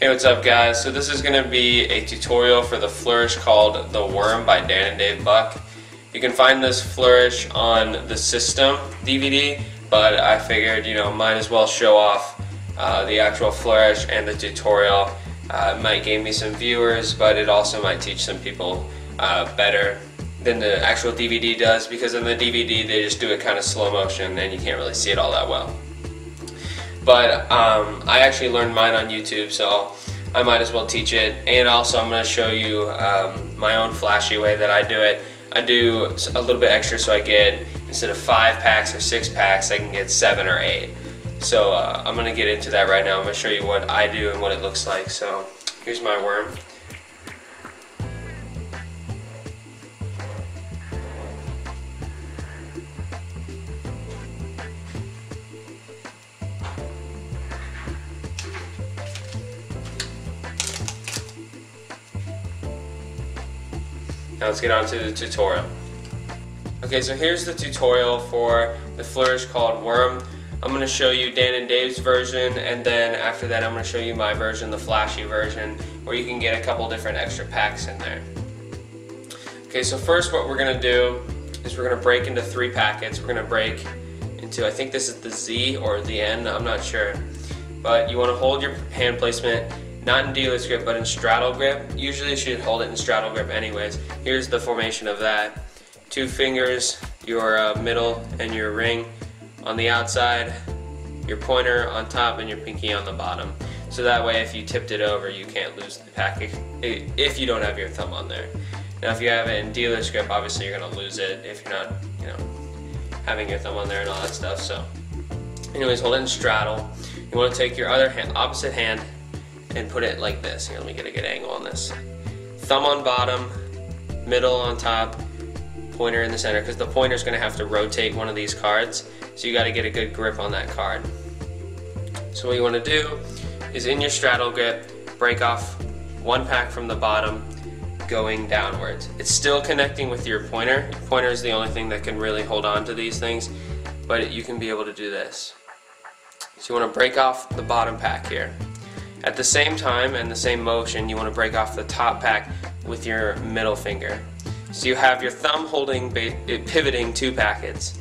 Hey, what's up guys? So this is going to be a tutorial for the flourish called The Worm by Dan and Dave Buck. You can find this flourish on the System DVD, but I figured, might as well show off the actual flourish and the tutorial. It might gain me some viewers, but it also might teach some people better than the actual DVD does, because in the DVD they just do it kind of slow motion and you can't really see it all that well. But I actually learned mine on YouTube, so I might as well teach it. And also I'm going to show you my own flashy way that I do it. I do a little bit extra, so I get, instead of 5 packs or 6 packs, I can get 7 or 8. So I'm going to get into that right now. I'm going to show you what I do and what it looks like. So here's my worm. Now let's get on to the tutorial. Okay, so here's the tutorial for the flourish called Worm. I'm going to show you Dan and Dave's version, and then after that I'm going to show you my version, the flashy version, where you can get a couple different extra packs in there. Okay, so first what we're going to do is we're going to break into 3 packets. We're going to break into, I think this is the Z or the N, I'm not sure. But you want to hold your hand placement not in dealer's grip, but in straddle grip. Usually you should hold it in straddle grip anyways. Here's the formation of that. 2 fingers, your middle and your ring on the outside, your pointer on top, and your pinky on the bottom. So that way if you tipped it over, you can't lose the pack if you don't have your thumb on there. Now if you have it in dealer's grip, obviously you're going to lose it if you're not, having your thumb on there and all that stuff. So anyways, hold it in straddle. You want to take your other hand, opposite hand, and put it like this. Here, let me get a good angle on this. Thumb on bottom, middle on top, pointer in the center, because the pointer is going to have to rotate one of these cards, so you got to get a good grip on that card. So what you want to do is, in your straddle grip, break off 1 pack from the bottom going downwards. It's still connecting with your pointer. Your pointer is the only thing that can really hold on to these things, but you can be able to do this. So you want to break off the bottom pack here. At the same time and the same motion, you want to break off the top pack with your middle finger. So you have your thumb holding, pivoting 2 packets,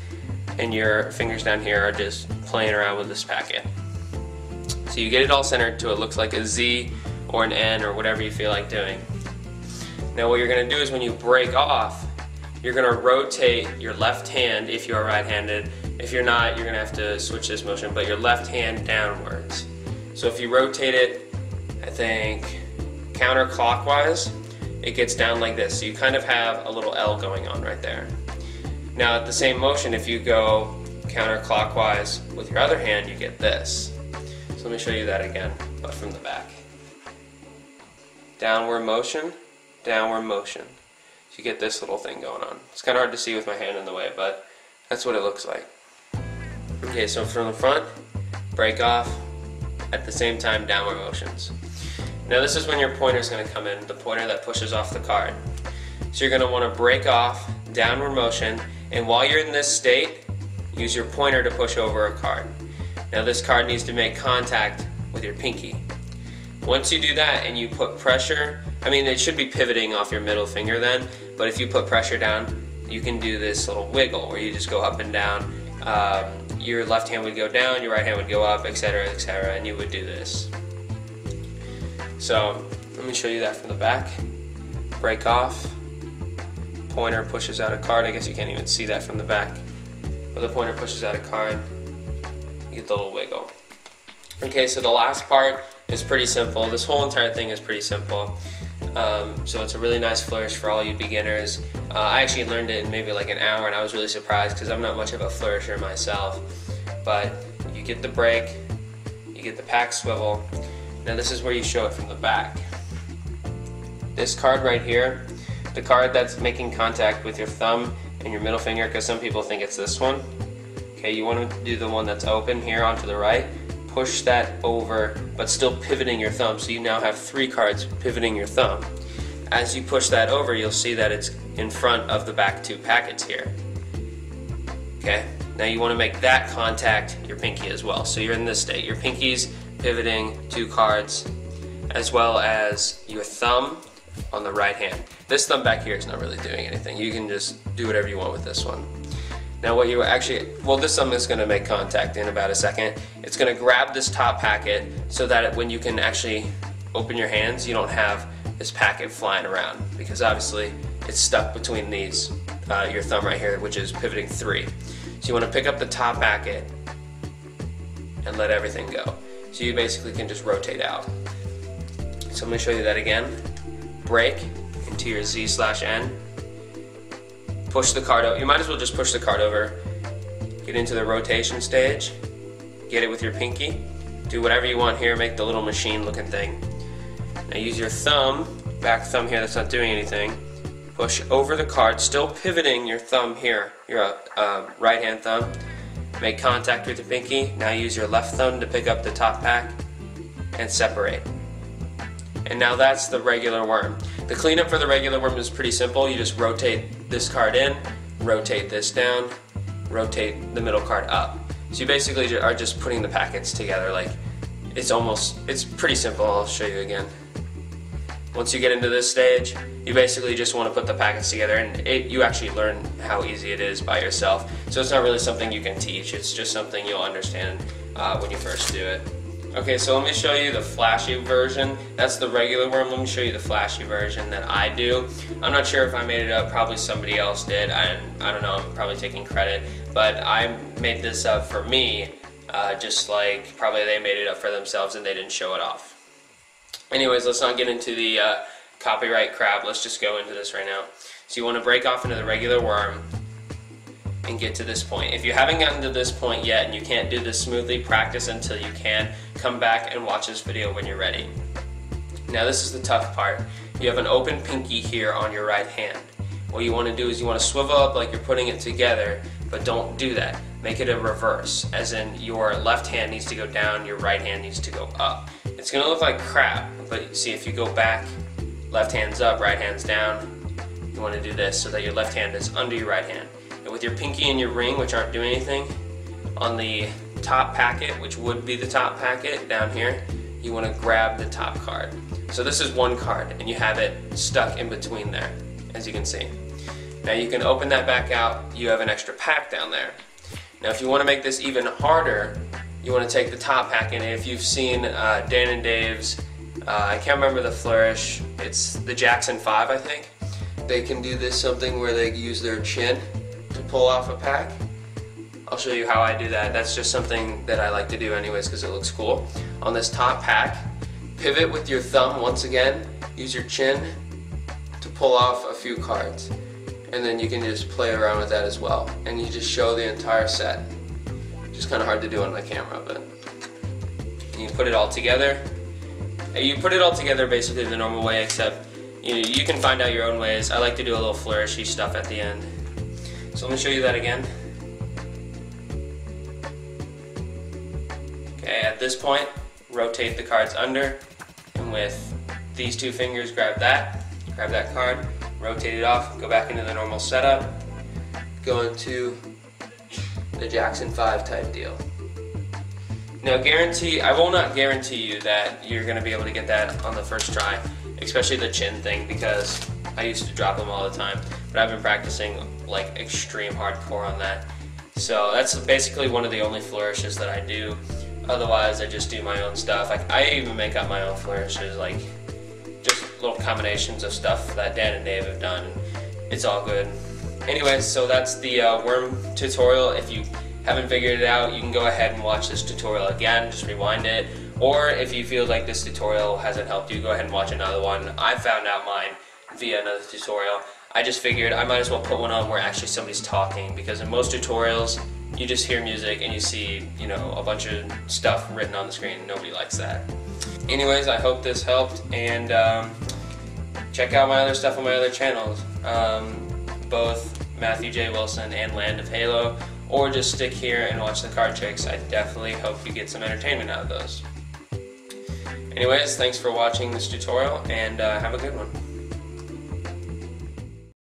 and your fingers down here are just playing around with this packet. So you get it all centered to it looks like a Z or an N or whatever you feel like doing. Now what you're going to do is, when you break off, you're going to rotate your left hand if you are right-handed. If you're not, you're going to have to switch this motion, but your left hand downwards. So if you rotate it, I think, counterclockwise, it gets down like this. So you kind of have a little L going on right there. Now at the same motion, if you go counterclockwise with your other hand, you get this. So let me show you that again, but from the back. Downward motion, downward motion. So you get this little thing going on. It's kind of hard to see with my hand in the way, but that's what it looks like. Okay, so from the front, break off. At the same time, downward motions. Now this is when your pointer is going to come in, the pointer that pushes off the card. So you're going to want to break off, downward motion, and while you're in this state, use your pointer to push over a card. Now this card needs to make contact with your pinky. Once you do that and you put pressure, it should be pivoting off your middle finger then, but if you put pressure down, you can do this little wiggle where you just go up and down. Your left hand would go down, your right hand would go up, etc., etc., and you would do this. So let me show you that from the back. Break off, pointer pushes out a card. I guess you can't even see that from the back, but the pointer pushes out a card, you get the little wiggle. Okay, so the last part is pretty simple. This whole entire thing is pretty simple. So it's a really nice flourish for all you beginners. I actually learned it in maybe like an hour, and I was really surprised because I'm not much of a flourisher myself. But you get the break, you get the pack swivel. Now this is where you show it from the back. This card right here, the card that's making contact with your thumb and your middle finger, because some people think it's this one. Okay, you want to do the one that's open here onto the right. Push that over, but still pivoting your thumb, so you now have 3 cards pivoting your thumb. As you push that over, you'll see that it's in front of the back 2 packets here. Okay, now you want to make that contact your pinky as well. So you're in this state. Your pinky's pivoting 2 cards, as well as your thumb on the right hand. This thumb back here is not really doing anything. You can just do whatever you want with this one. Now what you actually, well, this thumb is going to make contact in about a second. It's going to grab this top packet so that when you can actually open your hands, you don't have this packet flying around, because obviously it's stuck between these, your thumb right here, which is pivoting 3. So you want to pick up the top packet and let everything go. So you basically can just rotate out. So I'm going to show you that again. Break into your Z/N. Push the card over. You might as well just push the card over. Get into the rotation stage. Get it with your pinky. Do whatever you want here. Make the little machine looking thing. Now use your thumb, back thumb here that's not doing anything. Push over the card, still pivoting your thumb here, your right hand thumb. Make contact with your pinky. Now use your left thumb to pick up the top pack and separate. And now that's the regular worm. The cleanup for the regular worm is pretty simple. You just rotate this card in, rotate this down, rotate the middle card up. So you basically are just putting the packets together. Like it's pretty simple. I'll show you again. Once you get into this stage, you basically just want to put the packets together, and you actually learn how easy it is by yourself. So it's not really something you can teach. It's just something you'll understand when you first do it. Okay, so let me show you the flashy version. That's the regular worm. Let me show you the flashy version that I do. I'm not sure if I made it up. Probably somebody else did. I don't know. I'm probably taking credit. But I made this up for me, just like probably they made it up for themselves and they didn't show it off. Anyways, let's not get into the copyright crap. Let's just go into this right now. So you want to break off into the regular worm and get to this point. If you haven't gotten to this point yet and you can't do this smoothly, practice until you can. Come back and watch this video when you're ready. Now this is the tough part. You have an open pinky here on your right hand. What you want to do is you want to swivel up like you're putting it together, but don't do that. Make it a reverse, as in your left hand needs to go down, your right hand needs to go up. It's going to look like crap, but see, if you go back, left hand's up, right hand's down, you want to do this so that your left hand is under your right hand. And with your pinky and your ring, which aren't doing anything, on the top packet, which would be the top packet down here, you want to grab the top card. So this is one card, and you have it stuck in between there, as you can see. Now you can open that back out, you have an extra pack down there. Now if you want to make this even harder, you want to take the top packet, and if you've seen Dan and Dave's, I can't remember the flourish, it's the Jackson 5 I think, they can do this something where they use their chin to pull off a pack. I'll show you how I do that. That's just something that I like to do anyways because it looks cool. On this top pack, pivot with your thumb once again, use your chin to pull off a few cards. And then you can just play around with that as well. And you just show the entire set. Just kind of hard to do on my camera, but you put it all together. You put it all together basically the normal way, except you can find out your own ways. I like to do a little flourishy stuff at the end. So let me show you that again. Okay, at this point, rotate the cards under, and with these two fingers grab that card, rotate it off, go back into the normal setup, go into the Jackson 5 type deal. Now I will not guarantee you that you're going to be able to get that on the first try, especially the chin thing, because I used to drop them all the time, but I've been practicing like extreme hardcore on that. So that's basically one of the only flourishes that I do. Otherwise I just do my own stuff. I even make up my own flourishes, like just little combinations of stuff that Dan and Dave have done. It's all good. Anyways, so that's the worm tutorial. If you haven't figured it out, you can go ahead and watch this tutorial again, just rewind it. Or if you feel like this tutorial hasn't helped you, go ahead and watch another one. I found out mine via another tutorial. I just figured I might as well put one on where actually somebody's talking, because in most tutorials you just hear music and you see, a bunch of stuff written on the screen. Nobody likes that. Anyways, I hope this helped, and check out my other stuff on my other channels, both Matthew J. Wilson and Land of Halo, or just stick here and watch the card tricks. I definitely hope you get some entertainment out of those. Anyways, thanks for watching this tutorial, and have a good one.